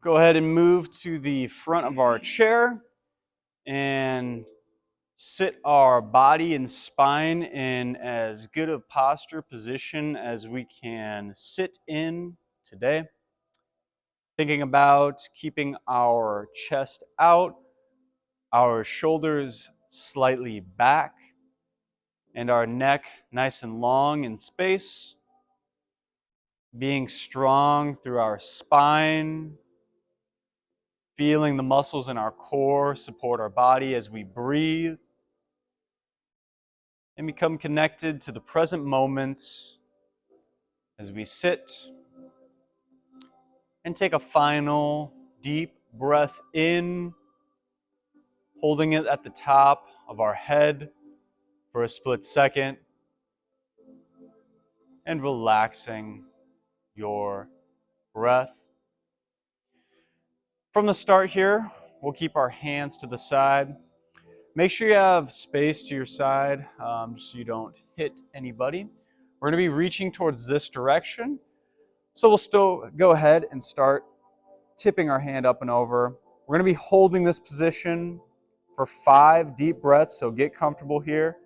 Go ahead and move to the front of our chair and sit our body and spine in as good a posture position as we can sit in today. Thinking about keeping our chest out, our shoulders slightly back, and our neck nice and long in space. Being strong through our spine, feeling the muscles in our core support our body as we breathe, and become connected to the present moment as we sit and take a final deep breath in, holding it at the top of our head for a split second, and relaxing your breath. From the start here, we'll keep our hands to the side. Make sure you have space to your side so you don't hit anybody. We're going to be reaching towards this direction. So we'll still go ahead and start tipping our hand up and over. We're going to be holding this position for 5 deep breaths, so get comfortable here.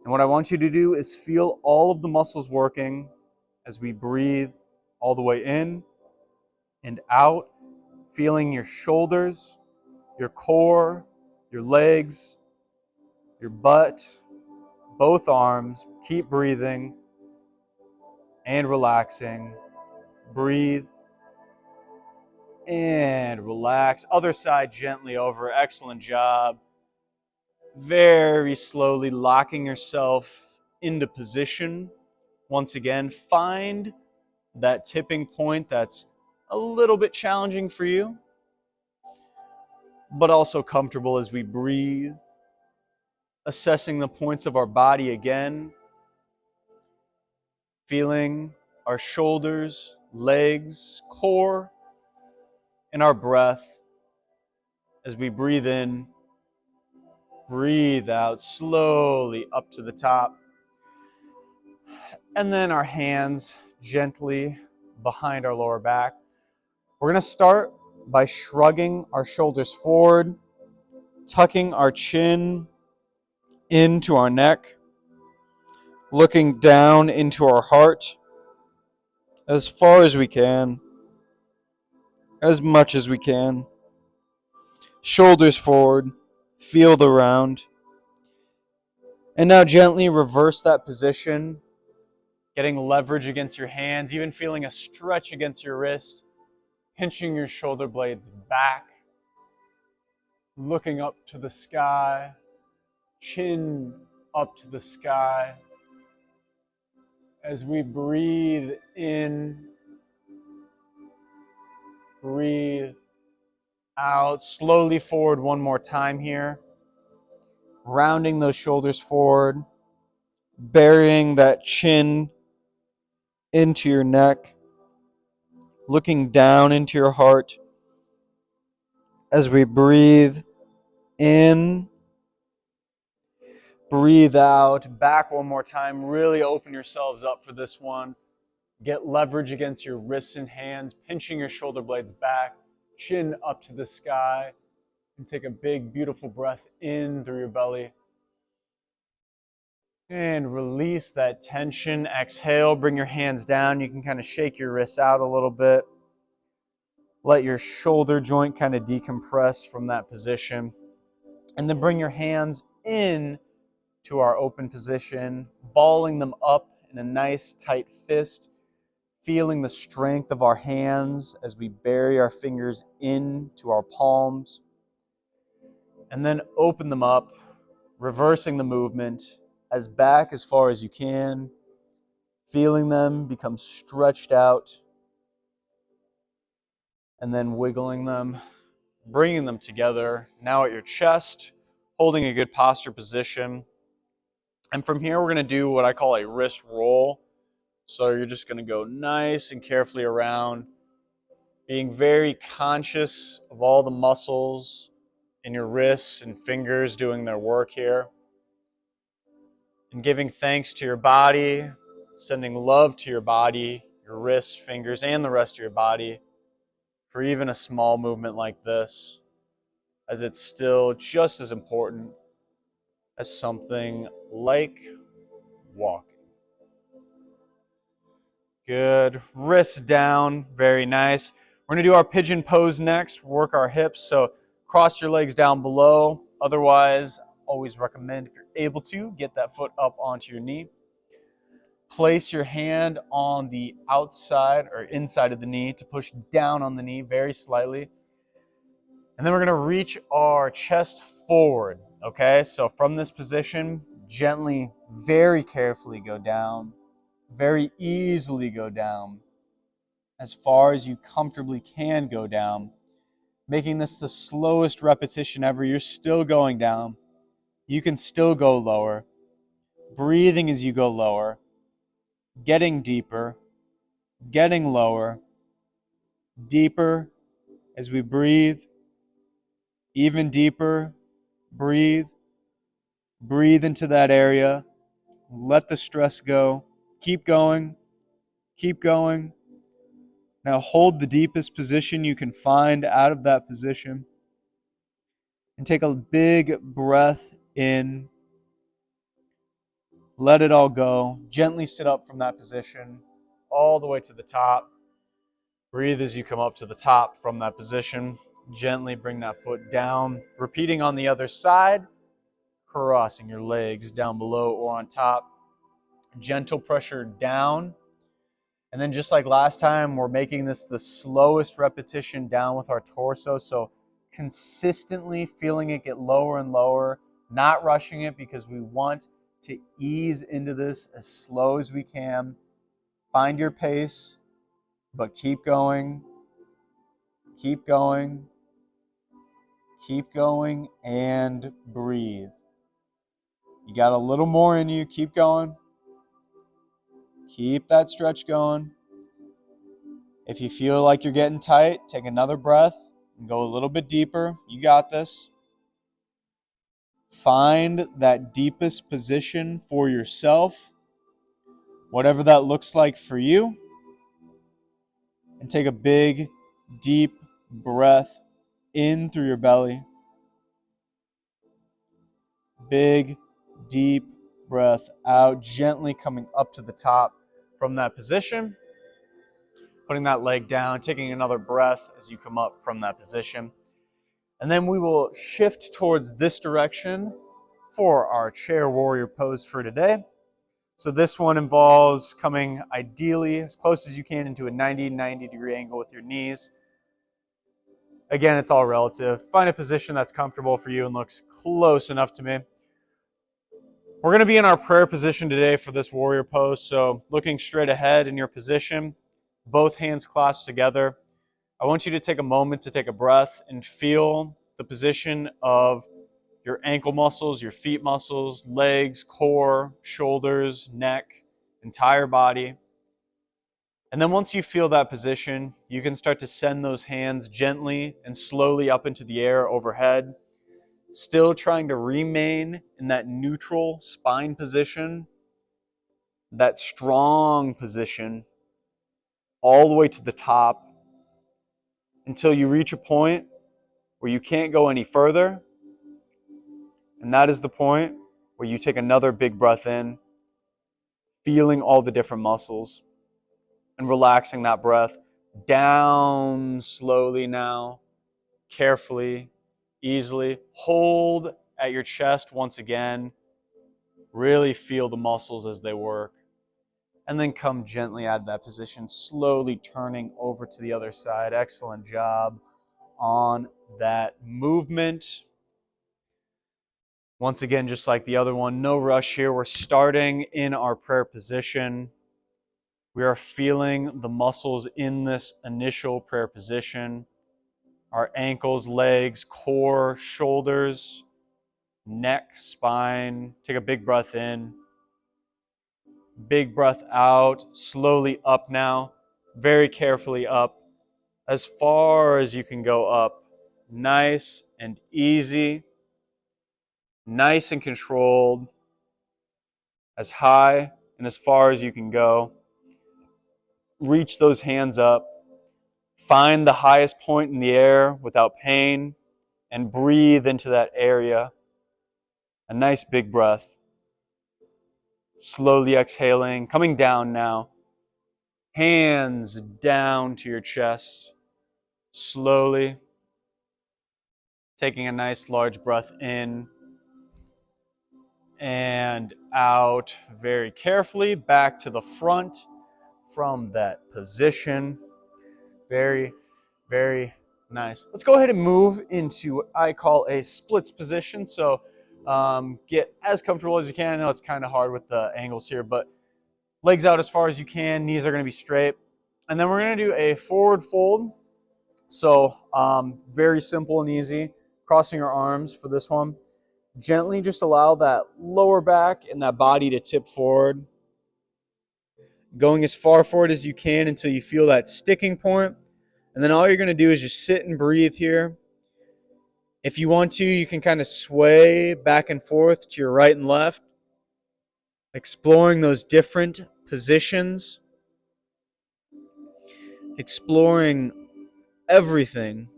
And what I want you to do is feel all of the muscles working as we breathe all the way in and out, feeling your shoulders, your core, your legs, your butt, both arms. Keep breathing and relaxing. Breathe and relax. Other side gently over. Excellent job. Very slowly locking yourself into position. Once again, find that tipping point that's a little bit challenging for you, but also comfortable as we breathe. Assessing the points of our body again. Feeling our shoulders, legs, core, and our breath as we breathe in, breathe out slowly up to the top. And then our hands gently behind our lower back. We're going to start by shrugging our shoulders forward, tucking our chin into our neck, looking down into our heart as far as we can, as much as we can. Shoulders forward, feel the round. And now gently reverse that position, getting leverage against your hands, even feeling a stretch against your wrist, pinching your shoulder blades back, looking up to the sky, chin up to the sky. As we breathe in, breathe out, slowly forward one more time here. Rounding those shoulders forward, burying that chin into your neck, looking down into your heart. As we breathe in, breathe out, back one more time. Really open yourselves up for this one. Get leverage against your wrists and hands, pinching your shoulder blades back, chin up to the sky, and take a big, beautiful breath in through your belly. And release that tension. Exhale, bring your hands down. You can kind of shake your wrists out a little bit. Let your shoulder joint kind of decompress from that position. And then bring your hands in to our open position, balling them up in a nice tight fist, feeling the strength of our hands as we bury our fingers into our palms. And then open them up, reversing the movement as back as far as you can, feeling them become stretched out, and then wiggling them, bringing them together, now at your chest, holding a good posture position. And from here, we're going to do what I call a wrist roll. So you're just going to go nice and carefully around, being very conscious of all the muscles in your wrists and fingers doing their work here. And giving thanks to your body, sending love to your body, your wrists, fingers, and the rest of your body for even a small movement like this, as it's still just as important as something like walking. Good. Wrists down. Very nice. We're going to do our pigeon pose next. Work our hips. So cross your legs down below. Otherwise, always recommend, if you're able to, get that foot up onto your knee. Place your hand on the outside or inside of the knee to push down on the knee very slightly. And then we're going to reach our chest forward. Okay, so from this position, gently, very carefully go down. Very easily go down as far as you comfortably can go down, making this the slowest repetition ever. You're still going down. You can still go lower, breathing as you go lower, getting deeper, getting lower, deeper as we breathe, even deeper. Breathe into that area, let the stress go, keep going, keep going. Now hold the deepest position you can find out of that position. And take a big breath in. Let it all go. Gently sit up from that position all the way to the top. Breathe as you come up to the top from that position. Gently bring that foot down. Repeating on the other side, crossing your legs down below or on top. Gentle pressure down. And then just like last time, we're making this the slowest repetition down with our torso. So consistently feeling it get lower and lower, not rushing it, because we want to ease into this as slow as we can. Find your pace, but keep going, keep going, keep going, and breathe. You got a little more in you. Keep going. Keep that stretch going. If you feel like you're getting tight, take another breath and go a little bit deeper. You got this. Find that deepest position for yourself, whatever that looks like for you. And take a big, deep breath in through your belly. Big, deep breath out, gently coming up to the top from that position. Putting that leg down, taking another breath as you come up from that position. And then we will shift towards this direction for our chair warrior pose for today. So this one involves coming ideally as close as you can into a 90 degree angle with your knees. Again, it's all relative. Find a position that's comfortable for you and looks close enough to me. We're going to be in our prayer position today for this warrior pose. So looking straight ahead in your position, both hands clasped together. I want you to take a moment to take a breath and feel the position of your ankle muscles, your feet muscles, legs, core, shoulders, neck, entire body. And then once you feel that position, you can start to send those hands gently and slowly up into the air overhead, still trying to remain in that neutral spine position, that strong position, all the way to the top until you reach a point where you can't go any further. And that is the point where you take another big breath in, feeling all the different muscles and relaxing that breath down slowly now, carefully, easily. Hold at your chest once again. Really feel the muscles as they work. And then come gently out of that position, slowly turning over to the other side. Excellent job on that movement. Once again, just like the other one, no rush here. We're starting in our prayer position. We are feeling the muscles in this initial prayer position. Our ankles, legs, core, shoulders, neck, spine. Take a big breath in. Big breath out. Slowly up now. Very carefully up. As far as you can go up. Nice and easy. Nice and controlled. As high and as far as you can go. Reach those hands up. Find the highest point in the air without pain and breathe into that area. A nice big breath. Slowly exhaling, coming down now. Hands down to your chest. Slowly taking a nice large breath in and out very carefully. Back to the front from that position. Very, very nice. Let's go ahead and move into what I call a splits position. So get as comfortable as you can. I know it's kind of hard with the angles here, but legs out as far as you can. Knees are going to be straight. And then we're going to do a forward fold. So very simple and easy. Crossing your arms for this one. Gently just allow that lower back and that body to tip forward. Going as far forward as you can until you feel that sticking point. And then all you're going to do is just sit and breathe here. If you want to, you can kind of sway back and forth to your right and left, exploring those different positions, exploring everything,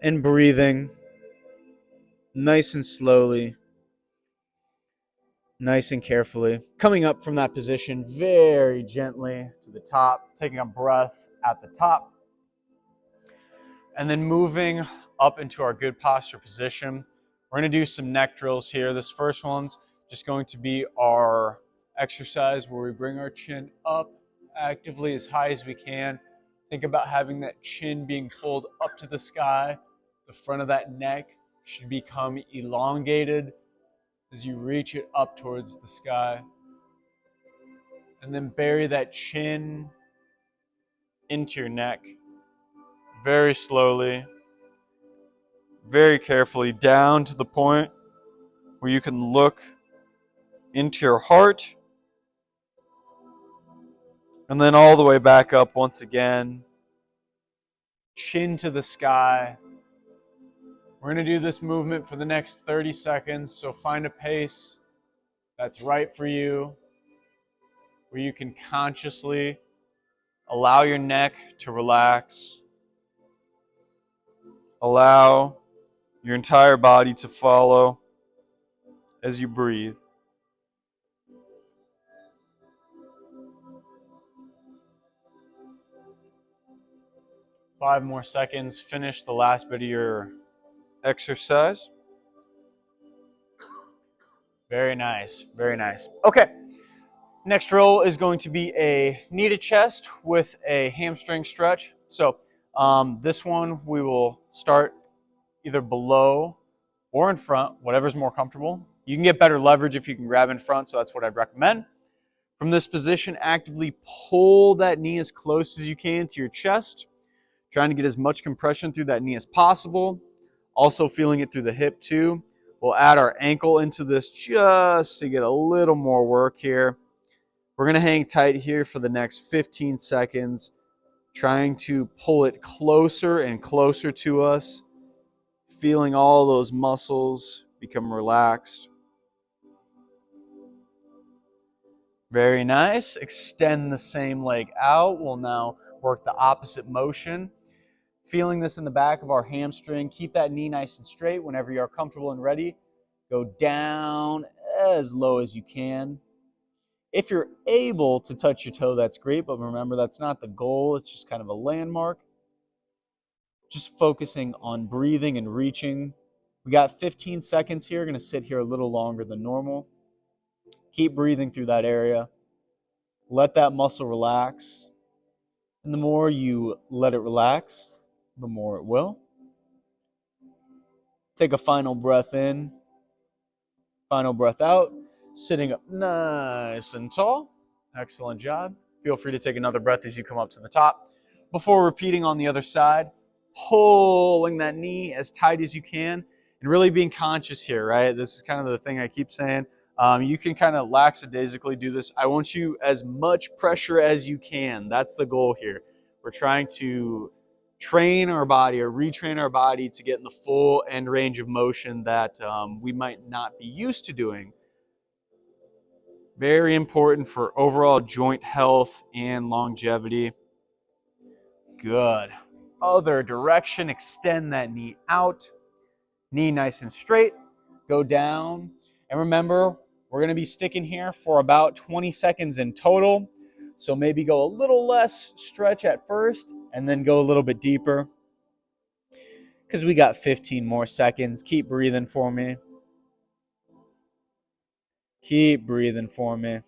and breathing nice and slowly, nice and carefully. Coming up from that position very gently to the top, taking a breath at the top, and then moving up into our good posture position. We're going to do some neck drills here. This first one's just going to be our exercise where we bring our chin up actively as high as we can. Think about having that chin being pulled up to the sky. The front of that neck should become elongated as you reach it up towards the sky. And then bury that chin into your neck very slowly, very carefully, down to the point where you can look into your heart, and then all the way back up once again, chin to the sky. We're going to do this movement for the next 30 seconds, so find a pace that's right for you, where you can consciously allow your neck to relax, allow your entire body to follow as you breathe. Five more seconds, finish the last bit of your exercise. Very nice, very nice. Okay, next drill is going to be a knee to chest with a hamstring stretch. So this one we will start either below or in front, whatever's more comfortable. You can get better leverage if you can grab in front, so that's what I'd recommend. From this position, actively pull that knee as close as you can to your chest, trying to get as much compression through that knee as possible. Also feeling it through the hip too. We'll add our ankle into this just to get a little more work here. We're going to hang tight here for the next 15 seconds, trying to pull it closer and closer to us, feeling all those muscles become relaxed. Very nice. Extend the same leg out. We'll now work the opposite motion. Feeling this in the back of our hamstring. Keep that knee nice and straight. Whenever you are comfortable and ready, go down as low as you can. If you're able to touch your toe, that's great, but remember, that's not the goal. It's just kind of a landmark. Just focusing on breathing and reaching. We got 15 seconds here. Going to sit here a little longer than normal. Keep breathing through that area. Let that muscle relax. And the more you let it relax, the more it will. Take a final breath in. Final breath out. Sitting up nice and tall. Excellent job. Feel free to take another breath as you come up to the top. Before repeating on the other side, pulling that knee as tight as you can and really being conscious here, right? This is kind of the thing I keep saying. You can kind of lackadaisically do this. I want you as much pressure as you can. That's the goal here. We're trying to train our body or retrain our body to get in the full end range of motion that we might not be used to doing. Very important for overall joint health and longevity. Good. Other direction, extend that knee out. Knee nice and straight. Go down. And remember, we're going to be sticking here for about 20 seconds in total. So maybe go a little less stretch at first and then go a little bit deeper, because we got 15 more seconds. Keep breathing for me. Keep breathing for me.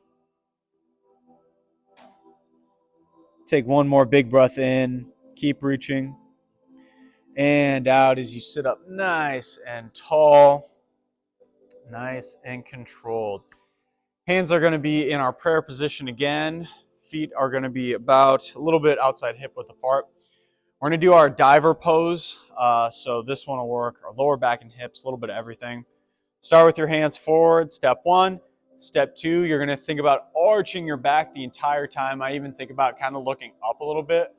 Take one more big breath in. Keep reaching. And out as you sit up nice and tall. Nice and controlled. Hands are going to be in our prayer position again. Feet are going to be about a little bit outside hip width apart. We're going to do our diver pose. So this one will work our lower back and hips, a little bit of everything. Start with your hands forward, step one. Step two, you're going to think about arching your back the entire time. I even think about kind of looking up a little bit.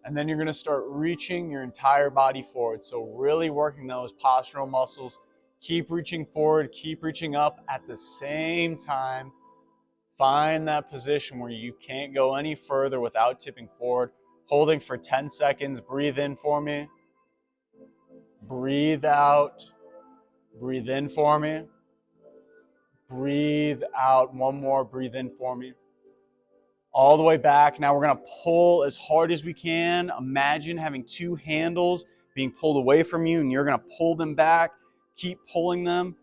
And then you're going to start reaching your entire body forward. So really working those postural muscles. Keep reaching forward, keep reaching up at the same time. Find that position where you can't go any further without tipping forward. Holding for 10 seconds. Breathe in for me. Breathe out. Breathe in for me. Breathe out. One more. Breathe in for me. All the way back. Now we're going to pull as hard as we can. Imagine having two handles being pulled away from you, and you're going to pull them back. Keep pulling them.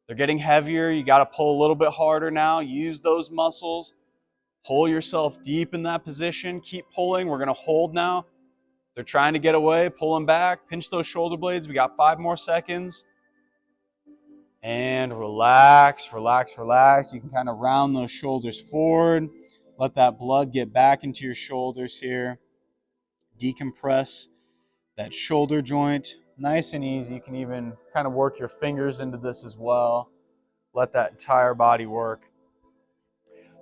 They're getting heavier. You got to pull a little bit harder now. Use those muscles. Pull yourself deep in that position. Keep pulling. We're going to hold now. They're trying to get away. Pull them back. Pinch those shoulder blades. We got 5 more seconds. And relax, relax, relax. You can kind of round those shoulders forward. Let that blood get back into your shoulders here. Decompress that shoulder joint. Nice and easy. You can even kind of work your fingers into this as well. Let that entire body work.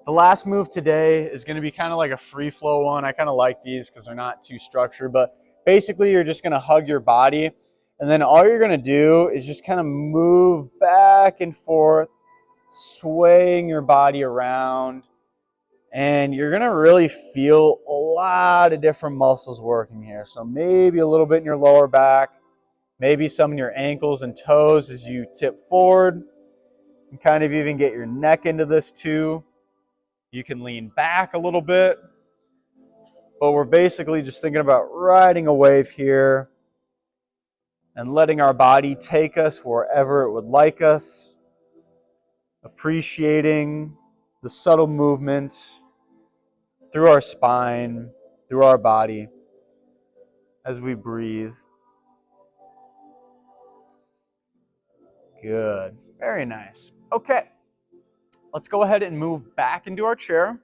The last move today is going to be kind of like a free flow one. I kind of like these because they're not too structured, but basically you're just going to hug your body, and then all you're going to do is just kind of move back and forth, swaying your body around, and you're going to really feel a lot of different muscles working here. So maybe a little bit in your lower back, maybe some in your ankles and toes as you tip forward, and kind of even get your neck into this too. You can lean back a little bit, but we're basically just thinking about riding a wave here and letting our body take us wherever it would like us, appreciating the subtle movement through our spine, through our body as we breathe. Good. Very nice. Okay. Let's go ahead and move back into our chair.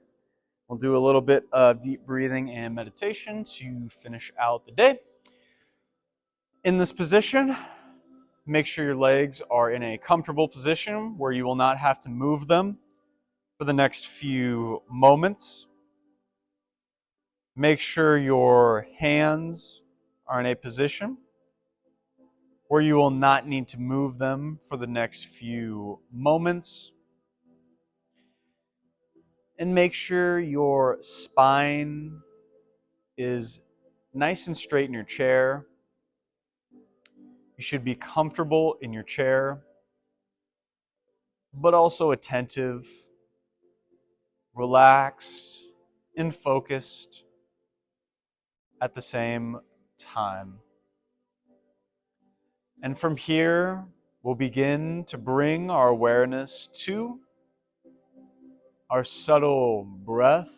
We'll do a little bit of deep breathing and meditation to finish out the day. In this position, make sure your legs are in a comfortable position where you will not have to move them for the next few moments. Make sure your hands are in a position where you will not need to move them for the next few moments. And make sure your spine is nice and straight in your chair. You should be comfortable in your chair, but also attentive, relaxed, and focused at the same time. And from here, we'll begin to bring our awareness to our subtle breath,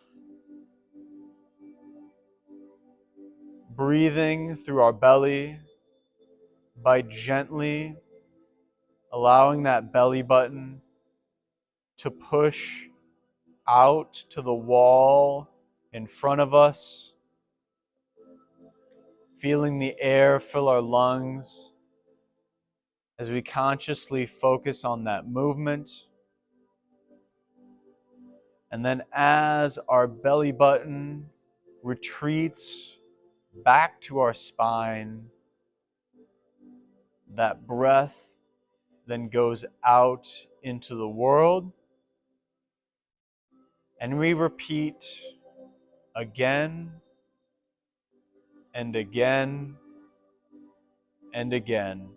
breathing through our belly by gently allowing that belly button to push out to the wall in front of us, feeling the air fill our lungs as we consciously focus on that movement. And then as our belly button retreats back to our spine, that breath then goes out into the world And we repeat again and again and again.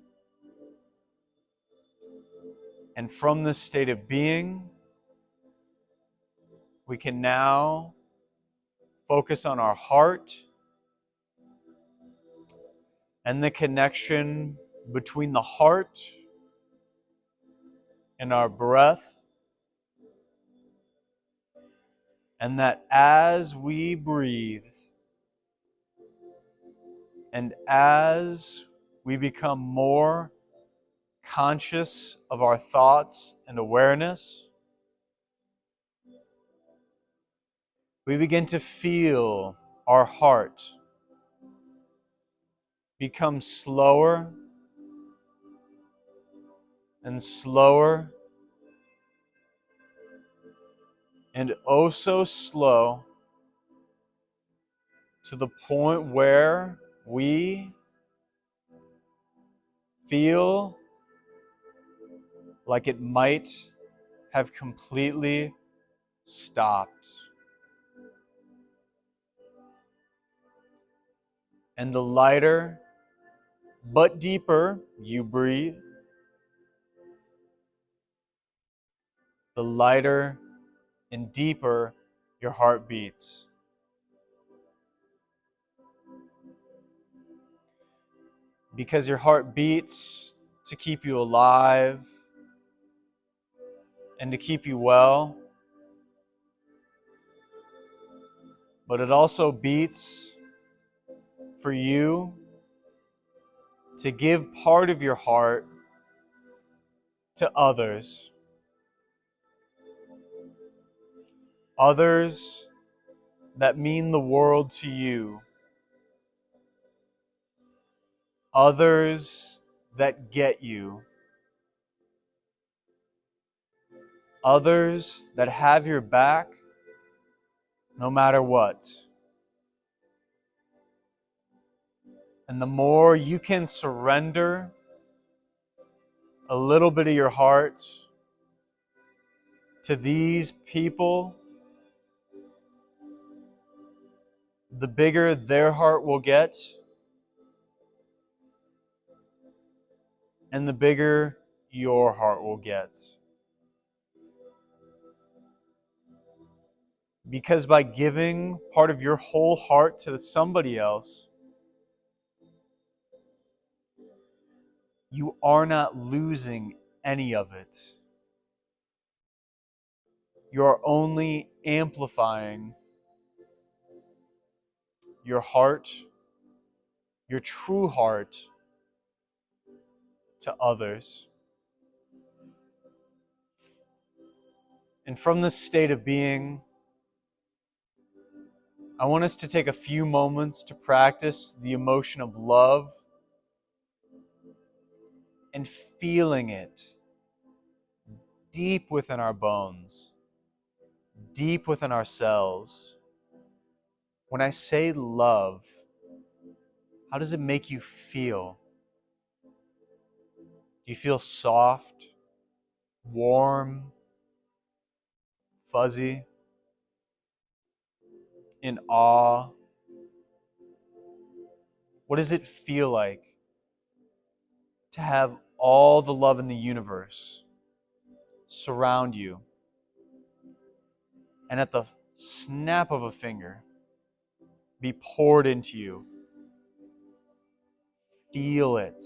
And from this state of being, we can now focus on our heart and the connection between the heart and our breath. And that as we breathe and as we become more conscious of our thoughts and awareness, we begin to feel our heart become slower and slower and oh so slow, to the point where we feel like it might have completely stopped. And the lighter but deeper you breathe, the lighter and deeper your heart beats. Because your heart beats to keep you alive and to keep you well, but it also beats for you to give part of your heart to others. Others that mean the world to you. Others that get you. Others that have your back no matter what. And the more you can surrender a little bit of your heart to these people, the bigger their heart will get, and the bigger your heart will get. Because by giving part of your whole heart to somebody else, you are not losing any of it. You are only amplifying your heart, your true heart, to others. And from this state of being, I want us to take a few moments to practice the emotion of love and feeling it deep within our bones, deep within ourselves. When I say love, how does it make you feel? Do you feel soft, warm, fuzzy, in awe? What does it feel like to have all the love in the universe surround you, and at the snap of a finger be poured into you? Feel it.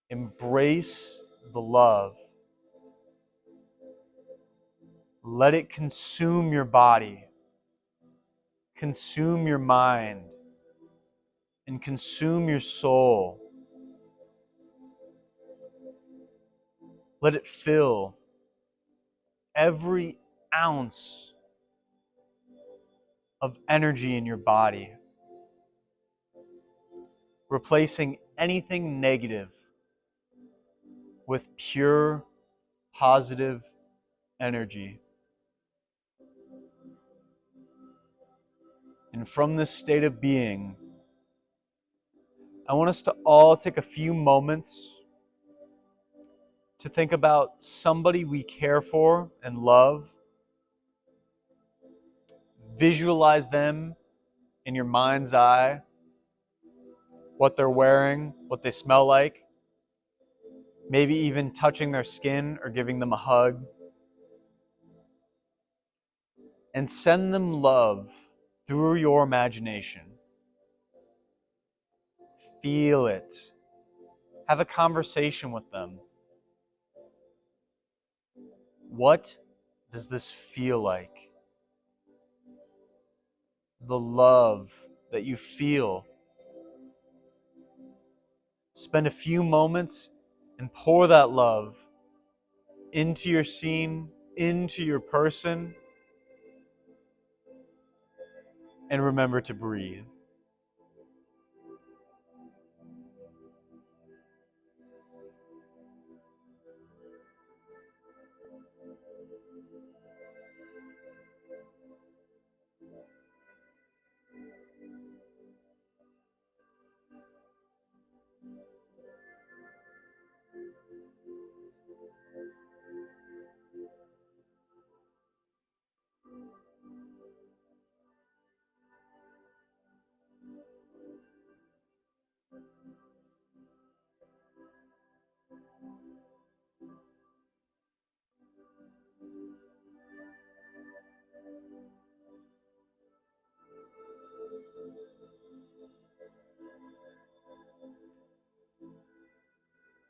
Embrace the love. Let it consume your body, consume your mind, and consume your soul. Let it fill every ounce of energy in your body, replacing anything negative with pure, positive energy. And from this state of being, I want us to all take a few moments to think about somebody we care for and love. Visualize them in your mind's eye, what they're wearing, what they smell like, maybe even touching their skin or giving them a hug. And send them love through your imagination. Feel it. Have a conversation with them. What does this feel like? The love that you feel. Spend a few moments and pour that love into your scene, into your person, and remember to breathe.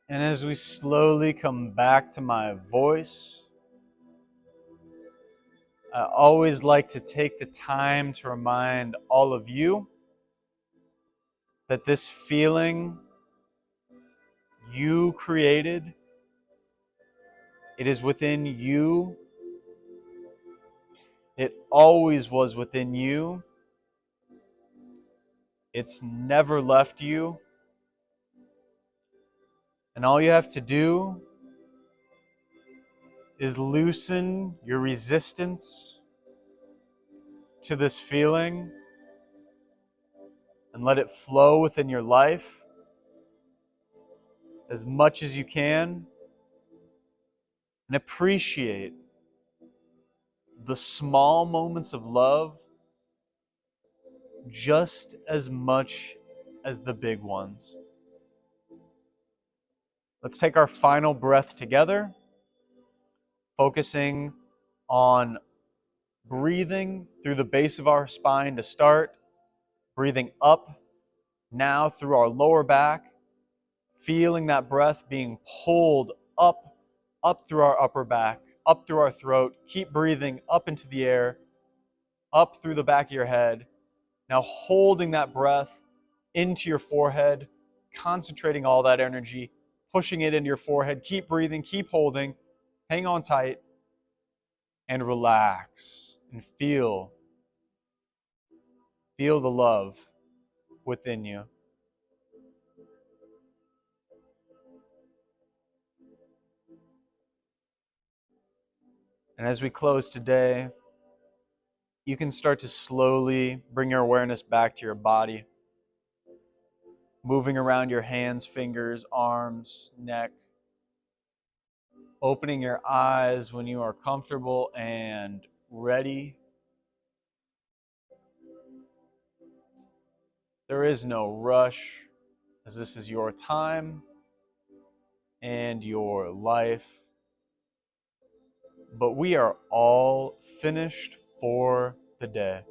And as we slowly come back to my voice, I always like to take the time to remind all of you that this feeling you created, it is within you. It always was within you. It's never left you. And all you have to do is loosen your resistance to this feeling and let it flow within your life as much as you can, and appreciate the small moments of love just as much as the big ones. Let's take our final breath together, focusing on breathing through the base of our spine to start, breathing up now through our lower back, feeling that breath being pulled up through our upper back, up through our throat. Keep breathing up into the air, up through the back of your head. Now holding that breath into your forehead, concentrating all that energy, pushing it into your forehead. Keep breathing, keep holding, hang on tight, and relax and feel the love within you. And as we close today, you can start to slowly bring your awareness back to your body, moving around your hands, fingers, arms, neck, opening your eyes when you are comfortable and ready. There is no rush, as this is your time and your life. But we are all finished for the day.